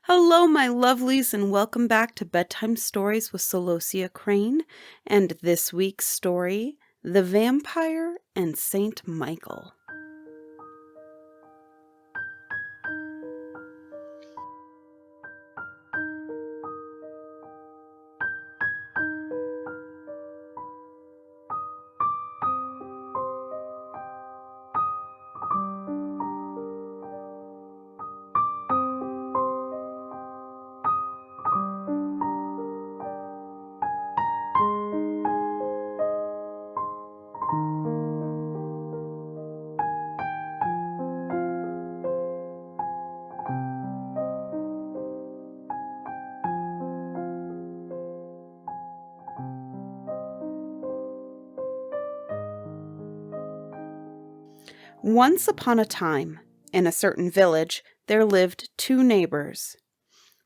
Hello, my lovelies, and welcome back to Bedtime Stories with Celosia Crane. And this week's story, The Vampire and Saint Michael. Once upon a time, in a certain village, there lived two neighbors.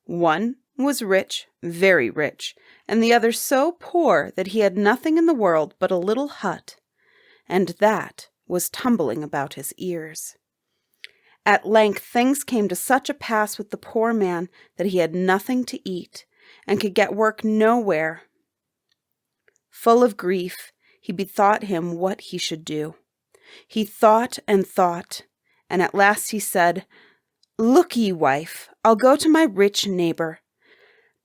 One was rich, very rich, and the other so poor that he had nothing in the world but a little hut, and that was tumbling about his ears. At length things came to such a pass with the poor man that he had nothing to eat, and could get work nowhere. Full of grief, he bethought him what he should do. He thought, and at last he said, "Look ye, wife, I'll go to my rich neighbor.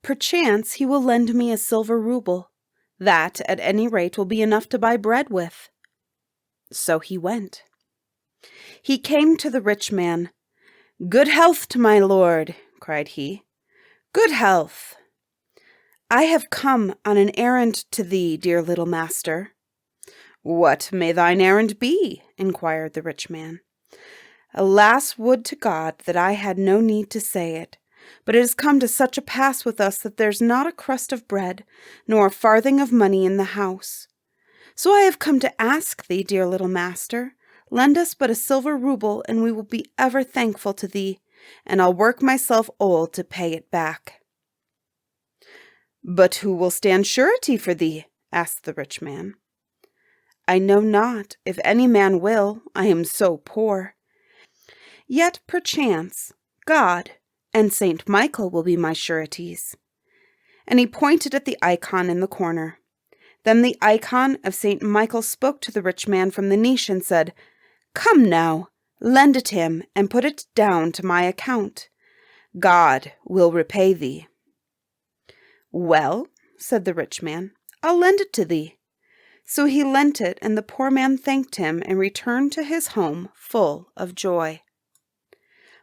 Perchance he will lend me a silver rouble. That, at any rate, will be enough to buy bread with." So he went. He came to the rich man. "Good health to my lord," cried he. "Good health. I have come on an errand to thee, dear little master." "What may thine errand be?" inquired the rich man. "Alas, would to God that I had no need to say it, but it has come to such a pass with us that there's not a crust of bread, nor a farthing of money in the house. So I have come to ask thee, dear little master, lend us but a silver rouble, and we will be ever thankful to thee, and I'll work myself old to pay it back." "But who will stand surety for thee?" asked the rich man. "I know not if any man will, I am so poor. Yet perchance God and Saint Michael will be my sureties." And he pointed at the icon in the corner. Then the icon of Saint Michael spoke to the rich man from the niche and said, "Come now, lend it him, and put it down to my account. God will repay thee." "Well," said the rich man, "I'll lend it to thee." So he lent it, and the poor man thanked him and returned to his home full of joy.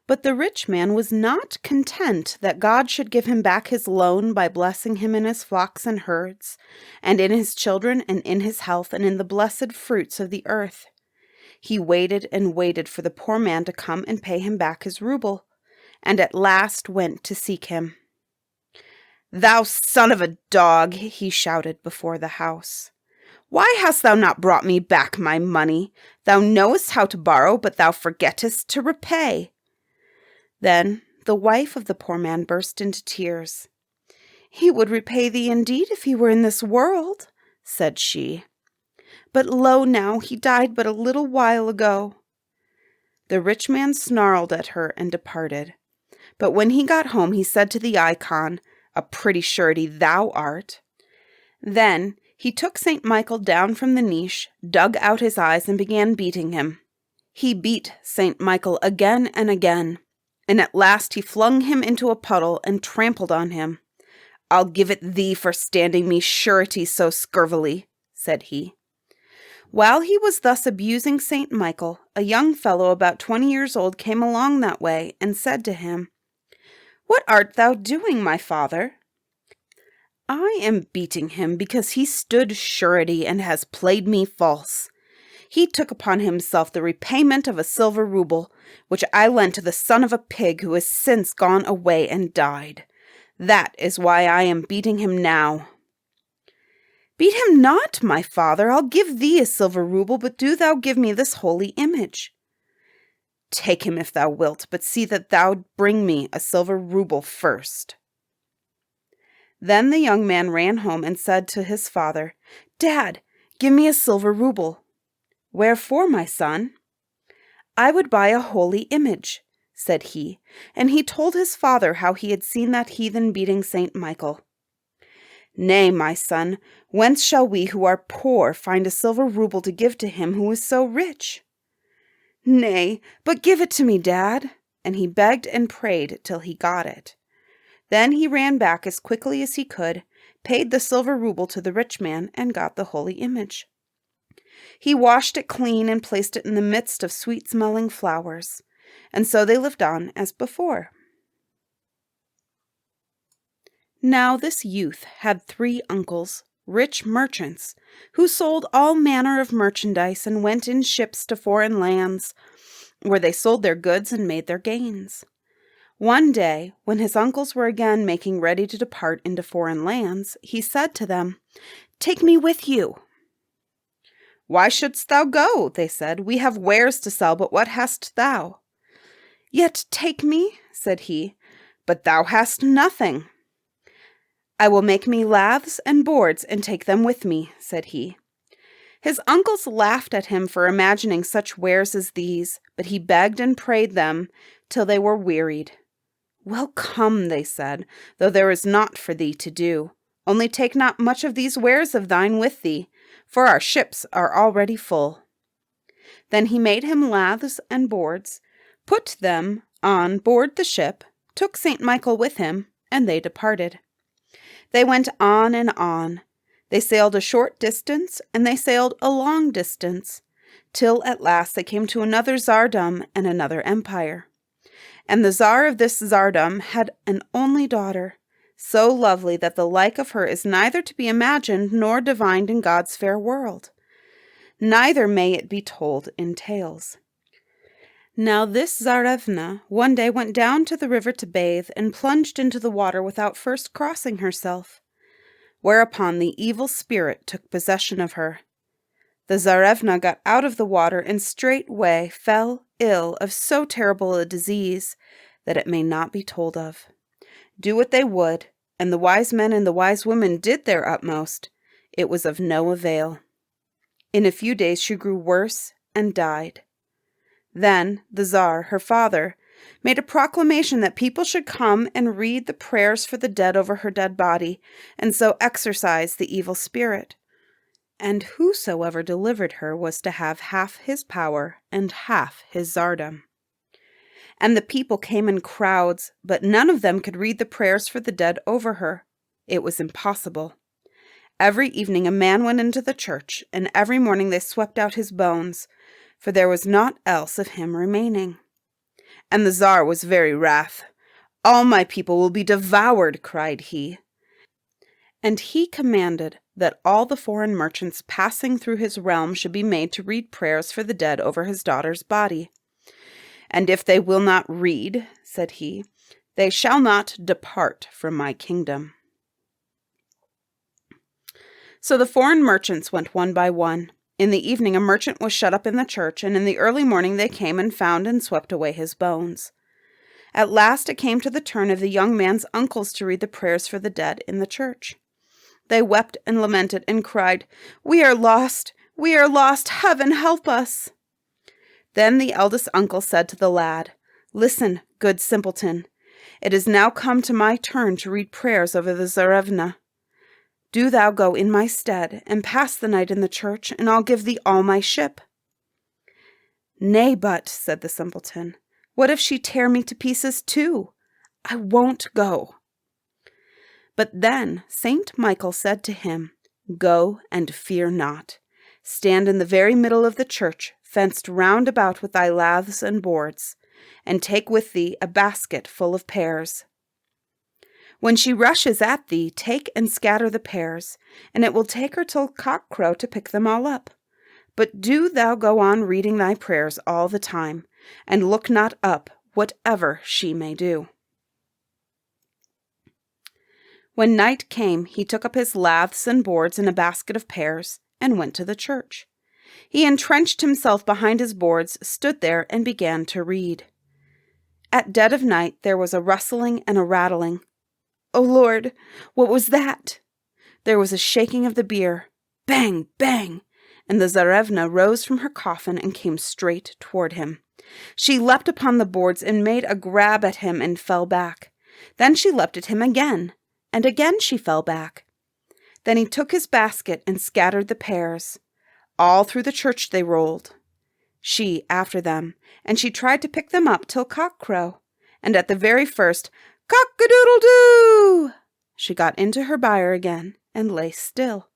But the rich man was not content that God should give him back his loan by blessing him in his flocks and herds, and in his children, and in his health, and in the blessed fruits of the earth. He waited and waited for the poor man to come and pay him back his rouble, and at last went to seek him. "Thou son of a dog!" he shouted before the house. "Why hast thou not brought me back my money? Thou knowest how to borrow, but thou forgettest to repay." Then the wife of the poor man burst into tears. "He would repay thee indeed if he were in this world," said she. "But lo now, he died but a little while ago." The rich man snarled at her and departed. But when he got home, he said to the icon, "A pretty surety thou art." Then he took Saint Michael down from the niche, dug out his eyes, and began beating him. He beat Saint Michael again and again, and at last he flung him into a puddle and trampled on him. "I'll give it thee for standing me surety so scurvily," said he. While he was thus abusing Saint Michael, a young fellow about 20 years old came along that way and said to him, "What art thou doing, my father?" "I am beating him because he stood surety and has played me false. He took upon himself the repayment of a silver rouble, which I lent to the son of a pig who has since gone away and died. That is why I am beating him now." "Beat him not, my father. I'll give thee a silver rouble, but do thou give me this holy image." "Take him if thou wilt, but see that thou bring me a silver rouble first." Then the young man ran home and said to his father, "Dad, give me a silver rouble." "Wherefore, my son?" "I would buy a holy image. said he, and he told his father how he had seen that heathen beating St. Michael. "Nay, my son, whence shall we who are poor find a silver rouble to give to him who is so rich?" "Nay, but give it to me, Dad," and he begged and prayed till he got it. Then he ran back as quickly as he could, paid the silver rouble to the rich man, and got the holy image. He washed it clean and placed it in the midst of sweet-smelling flowers, and so they lived on as before. Now this youth had 3 uncles, rich merchants, who sold all manner of merchandise and went in ships to foreign lands, where they sold their goods and made their gains. One day, when his uncles were again making ready to depart into foreign lands, he said to them, "Take me with you." "Why shouldst thou go?" they said. "We have wares to sell, but what hast thou?" "Yet take me," said he, "but thou hast nothing." "I will make me laths and boards and take them with me," said he. His uncles laughed at him for imagining such wares as these, but he begged and prayed them till they were wearied. "Well, come," they said, "though there is naught for thee to do. Only take not much of these wares of thine with thee, for our ships are already full." Then he made him laths and boards, put them on board the ship, took St. Michael with him, and they departed. They went on and on. They sailed a short distance, and they sailed a long distance, till at last they came to another tsardom and another empire. And the Tsar of this tsardom had an only daughter, so lovely that the like of her is neither to be imagined nor divined in God's fair world. Neither may it be told in tales. Now this Tsarevna one day went down to the river to bathe, and plunged into the water without first crossing herself, whereupon the evil spirit took possession of her. The Tsarevna got out of the water and straightway fell ill of so terrible a disease that it may not be told of. Do what they would, and the wise men and the wise women did their utmost, it was of no avail. In a few days she grew worse and died. Then the Tsar, her father, made a proclamation that people should come and read the prayers for the dead over her dead body, and so exorcise the evil spirit. And whosoever delivered her was to have half his power and half his tsardom. And the people came in crowds, but none of them could read the prayers for the dead over her. It was impossible. Every evening a man went into the church, and every morning they swept out his bones, for there was naught else of him remaining. And the Tsar was very wrath. "All my people will be devoured," cried he. And he commanded that all the foreign merchants passing through his realm should be made to read prayers for the dead over his daughter's body. "And if they will not read," said he, "they shall not depart from my kingdom." So the foreign merchants went one by one. In the evening a merchant was shut up in the church, and in the early morning they came and found and swept away his bones. At last it came to the turn of the young man's uncles to read the prayers for the dead in the church. They wept and lamented and cried, "We are lost! We are lost! Heaven help us!" Then the eldest uncle said to the lad, "Listen, good simpleton. It is now come to my turn to read prayers over the Tsarevna. Do thou go in my stead, and pass the night in the church, and I'll give thee all my ship." "Nay, but," said the simpleton, "what if she tear me to pieces too? I won't go." But then St. Michael said to him, "Go and fear not. Stand in the very middle of the church, fenced round about with thy laths and boards, and take with thee a basket full of pears. When she rushes at thee, take and scatter the pears, and it will take her till cock-crow to pick them all up. But do thou go on reading thy prayers all the time, and look not up, whatever she may do." When night came, he took up his laths and boards and a basket of pears, and went to the church. He entrenched himself behind his boards, stood there, and began to read. At dead of night there was a rustling and a rattling. "O Lord, what was that?" There was a shaking of the bier. Bang, bang! And the Tsarevna rose from her coffin and came straight toward him. She leapt upon the boards and made a grab at him and fell back. Then she leapt at him again, and again she fell back. Then he took his basket and scattered the pears. All through the church they rolled, she after them, and she tried to pick them up till cock-crow, and at the very first cock-a-doodle-doo, she got into her byre again and lay still.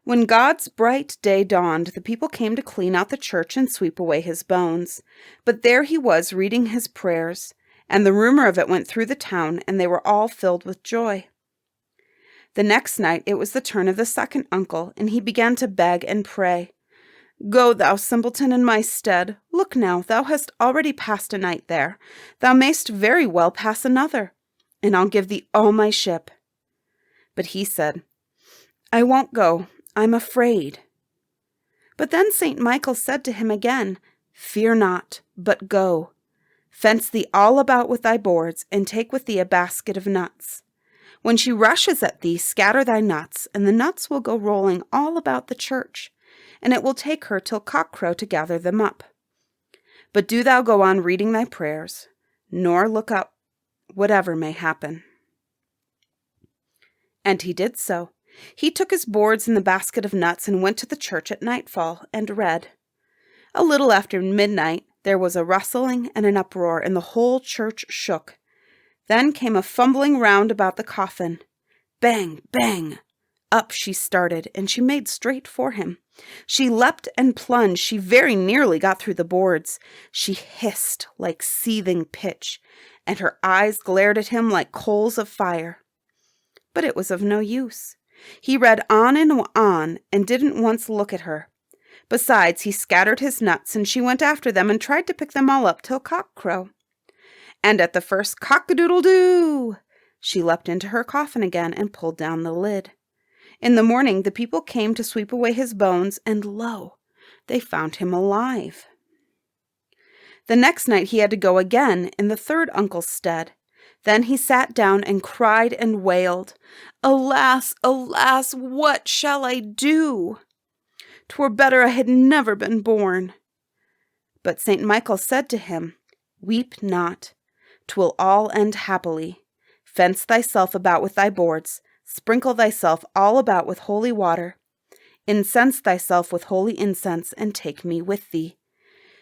When God's bright day dawned, the people came to clean out the church and sweep away his bones. But there he was reading his prayers, and the rumor of it went through the town, and they were all filled with joy. The next night it was the turn of the second uncle, and he began to beg and pray. Go, thou simpleton, in my stead. Look now, thou hast already passed a night there. Thou mayst very well pass another, and I'll give thee all my ship. But he said, I won't go. I'm afraid. But then St. Michael said to him again, Fear not, but go. Fence thee all about with thy boards, and take with thee a basket of nuts. When she rushes at thee, scatter thy nuts, and the nuts will go rolling all about the church, and it will take her till cock-crow to gather them up. But do thou go on reading thy prayers, nor look up, whatever may happen. And he did so. He took his boards and the basket of nuts and went to the church at nightfall and read. A little after midnight there was a rustling and an uproar, and the whole church shook. Then came a fumbling round about the coffin. Bang, bang! Up she started, and she made straight for him. She leapt and plunged. She very nearly got through the boards. She hissed like seething pitch, and her eyes glared at him like coals of fire. But it was of no use. He read on and didn't once look at her. Besides, he scattered his nuts, and she went after them and tried to pick them all up till cock-crow. And at the first cock-a-doodle-doo, she leapt into her coffin again and pulled down the lid. In the morning the people came to sweep away his bones, and lo, they found him alive. The next night he had to go again in the third uncle's stead. Then he sat down and cried and wailed, Alas, alas, what shall I do? 'Twere better I had never been born. But St. Michael said to him, Weep not, 'twill all end happily. Fence thyself about with thy boards, sprinkle thyself all about with holy water, incense thyself with holy incense, and take me with thee.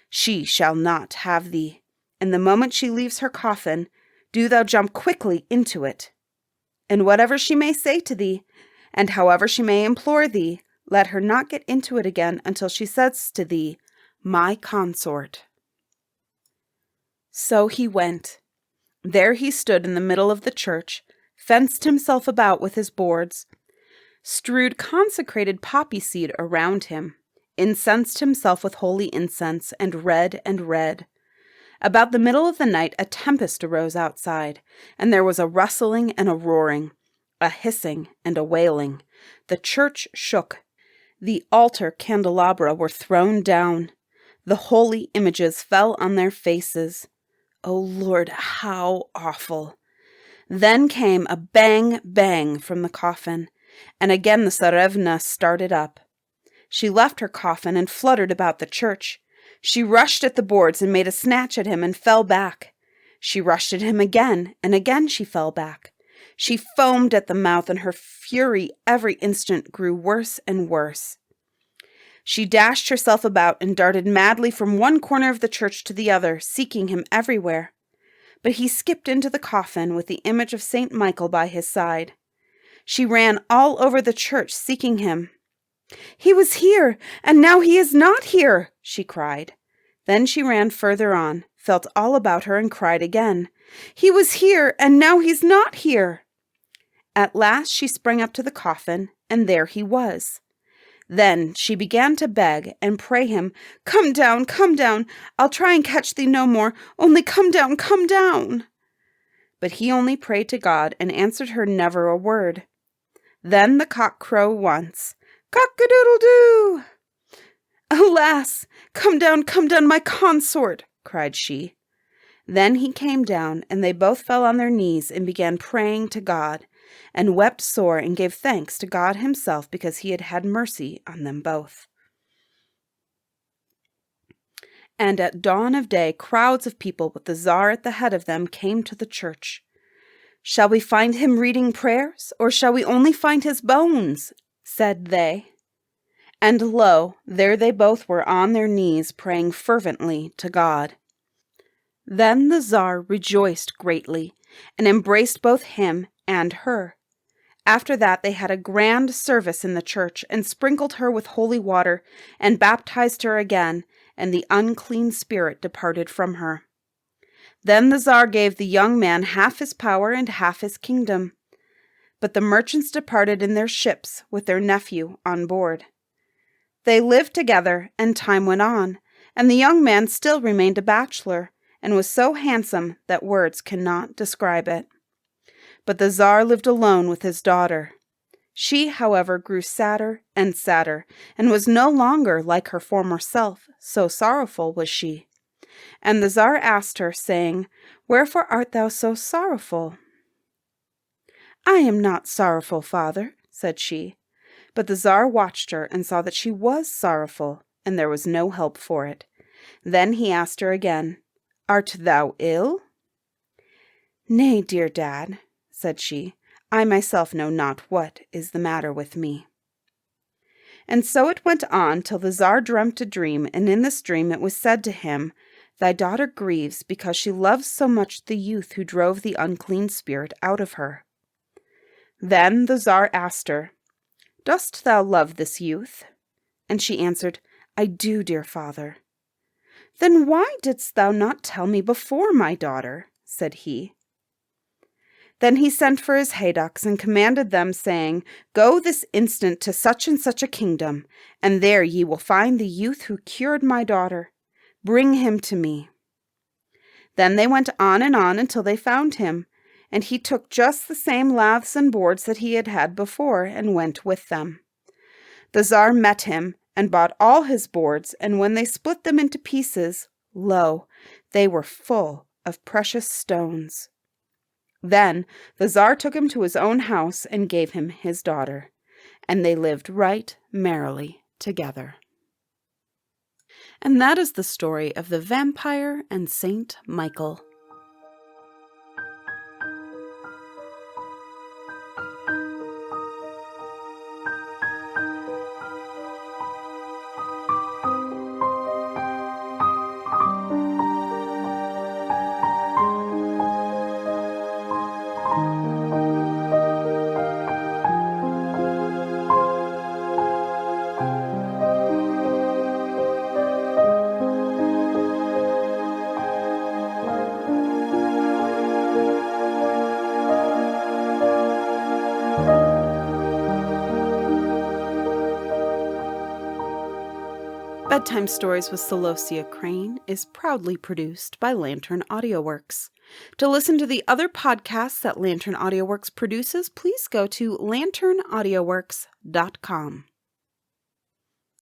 She shall not have thee, and the moment she leaves her coffin, do thou jump quickly into it. And whatever she may say to thee, and however she may implore thee, let her not get into it again until she says to thee, My consort. So he went. There he stood in the middle of the church, fenced himself about with his boards, strewed consecrated poppy seed around him, incensed himself with holy incense, and read and read. About the middle of the night a tempest arose outside, and there was a rustling and a roaring, a hissing and a wailing. The church shook. The altar candelabra were thrown down. The holy images fell on their faces. O Lord, how awful! Then came a bang, bang from the coffin, and again the Tsarevna started up. She left her coffin and fluttered about the church. She rushed at the boards and made a snatch at him and fell back. She rushed at him again, and again she fell back. She foamed at the mouth, and her fury every instant grew worse and worse. She dashed herself about and darted madly from one corner of the church to the other, seeking him everywhere. But he skipped into the coffin with the image of St. Michael by his side. She ran all over the church, seeking him. He was here, and now he is not here, she cried. Then she ran further on, felt all about her, and cried again. He was here, and now he's not here. At last she sprang up to the coffin, and there he was. Then she began to beg and pray him, Come down, I'll try and catch thee no more, only come down, come down. But he only prayed to God and answered her never a word. Then the cock crowed once, Cock-a-doodle-doo! Alas, come down, my consort, cried she. Then he came down, and they both fell on their knees and began praying to God, and wept sore and gave thanks to God himself because he had had mercy on them both. And at dawn of day, crowds of people with the Tsar at the head of them came to the church. "Shall we find him reading prayers, or shall we only find his bones?" said they. And lo, there they both were on their knees praying fervently to God. Then the Tsar rejoiced greatly, and embraced both him and her. After that they had a grand service in the church, and sprinkled her with holy water, and baptized her again, and the unclean spirit departed from her. Then the Tsar gave the young man half his power and half his kingdom. But the merchants departed in their ships with their nephew on board. They lived together, and time went on, and the young man still remained a bachelor, and was so handsome that words cannot describe it. But the Tsar lived alone with his daughter. She, however, grew sadder and sadder, and was no longer like her former self, so sorrowful was she. And the Tsar asked her, saying, "Wherefore art thou so sorrowful?" "I am not sorrowful, father," said she. But the Tsar watched her and saw that she was sorrowful, and there was no help for it. Then he asked her again, "Art thou ill?" "Nay, dear dad," said she, "I myself know not what is the matter with me." And so it went on till the Tsar dreamt a dream, and in this dream it was said to him, "Thy daughter grieves because she loves so much the youth who drove the unclean spirit out of her." Then the Tsar asked her, "Dost thou love this youth?" And she answered, "I do, dear father." "Then why didst thou not tell me before, my daughter?" said he. Then he sent for his haydocks and commanded them, saying, "Go this instant to such and such a kingdom, and there ye will find the youth who cured my daughter. Bring him to me." Then they went on until they found him, and he took just the same laths and boards that he had had before, and went with them. The Tsar met him, and bought all his boards, and when they split them into pieces, lo, they were full of precious stones. Then the Tsar took him to his own house and gave him his daughter, and they lived right merrily together. And that is the story of the vampire and Saint Michael. Bedtime Stories with Celosia Crane is proudly produced by Lantern AudioWorks. To listen to the other podcasts that Lantern AudioWorks produces, please go to lanternaudioworks.com.